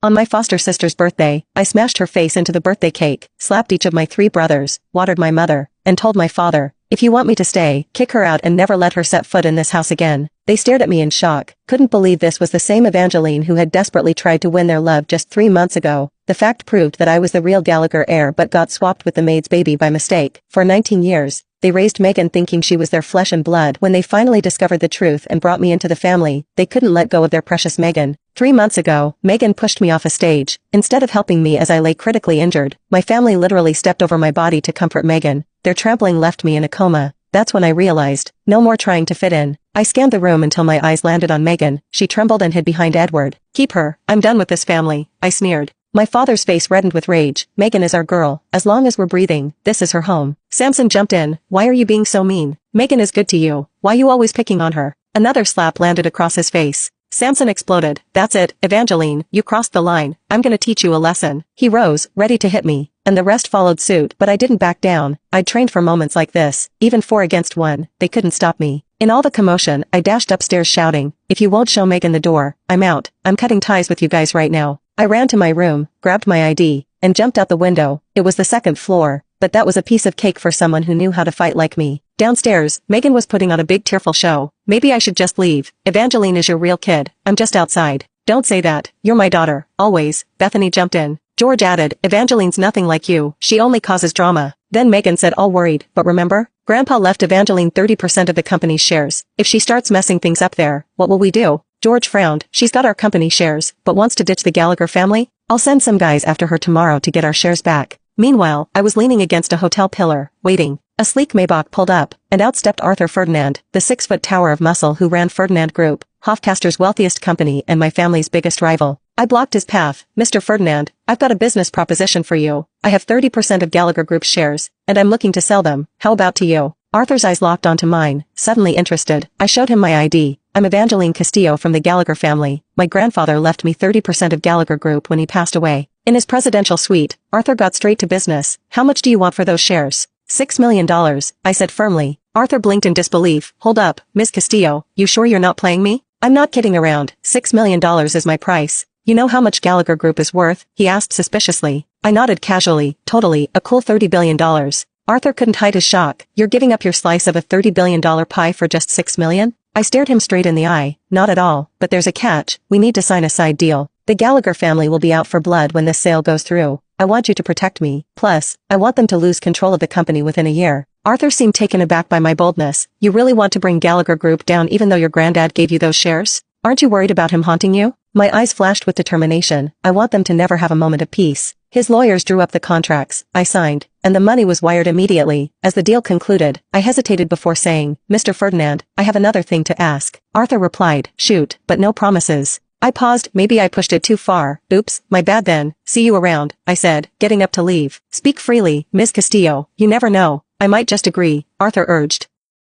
On my foster sister's birthday, I smashed her face into the birthday cake, slapped each of my 3 brothers, watered my mother, and told my father, if you want me to stay, kick her out and never let her set foot in this house again. They stared at me in shock, couldn't believe this was the same Evangeline who had desperately tried to win their love just 3 months ago. The fact proved that I was the real Gallagher heir but got swapped with the maid's baby by mistake. For 19 years, they raised Megan thinking she was their flesh and blood. When they finally discovered the truth and brought me into the family, they couldn't let go of their precious Megan. 3 months ago, Megan pushed me off a stage. Instead of helping me as I lay critically injured, my family literally stepped over my body to comfort Megan. Their trampling left me in a coma. That's when I realized, no more trying to fit in. I scanned the room until my eyes landed on Megan. She trembled and hid behind Edward. Keep her. I'm done with this family, I sneered. My father's face reddened with rage. Megan is our girl. As long as we're breathing, this is her home. Samson jumped in. Why are you being so mean? Megan is good to you. Why you always picking on her? Another slap landed across his face. Samson exploded. That's it, Evangeline, you crossed the line. I'm gonna teach you a lesson. He rose, ready to hit me, and the rest followed suit, but I didn't back down. I'd trained for moments like this. Even 4 against 1, they couldn't stop me. In all the commotion, I dashed upstairs shouting, if you won't show Megan the door, I'm out. I'm cutting ties with you guys right now. I ran to my room, grabbed my ID, and jumped out the window. It was the 2nd floor, but that was a piece of cake for someone who knew how to fight like me. Downstairs, Megan was putting on a big tearful show. Maybe I should just leave. Evangeline is your real kid. I'm just outside. Don't say that. You're my daughter. Always. Bethany jumped in. George added, Evangeline's nothing like you. She only causes drama. Then Megan said, all worried, but remember? Grandpa left Evangeline 30% of the company's shares. If she starts messing things up there, what will we do? George frowned. She's got our company shares, but wants to ditch the Gallagher family? I'll send some guys after her tomorrow to get our shares back. Meanwhile, I was leaning against a hotel pillar, waiting. A sleek Maybach pulled up, and out stepped Arthur Ferdinand, the 6-foot tower of muscle who ran Ferdinand Group, Hofcaster's wealthiest company and my family's biggest rival. I blocked his path. Mr. Ferdinand, I've got a business proposition for you. I have 30% of Gallagher Group's shares, and I'm looking to sell them. How about to you? Arthur's eyes locked onto mine, suddenly interested. I showed him my ID. I'm Evangeline Castillo from the Gallagher family. My grandfather left me 30% of Gallagher Group when he passed away. In his presidential suite, Arthur got straight to business. How much do you want for those shares? $6 million, I said firmly. Arthur blinked in disbelief. Hold up, Ms. Castillo, you sure you're not playing me? I'm not kidding around. $6 million is my price. You know how much Gallagher Group is worth? He asked suspiciously. I nodded casually. Totally, a cool $30 billion. Arthur couldn't hide his shock. You're giving up your slice of a $30 billion pie for just $6 million? I stared him straight in the eye. Not at all, but there's a catch. We need to sign a side deal. The Gallagher family will be out for blood when this sale goes through. I want you to protect me. Plus, I want them to lose control of the company within a year. Arthur seemed taken aback by my boldness. You really want to bring Gallagher Group down even though your granddad gave you those shares? Aren't you worried about him haunting you? My eyes flashed with determination. I want them to never have a moment of peace. His lawyers drew up the contracts. I signed, and the money was wired immediately. As the deal concluded, I hesitated before saying, Mr. Ferdinand, I have another thing to ask. Arthur replied, shoot, but no promises. I paused. Maybe I pushed it too far. Oops, my bad then. See you around, I said, getting up to leave. Speak freely, Ms. Castillo. You never know. I might just agree, Arthur urged.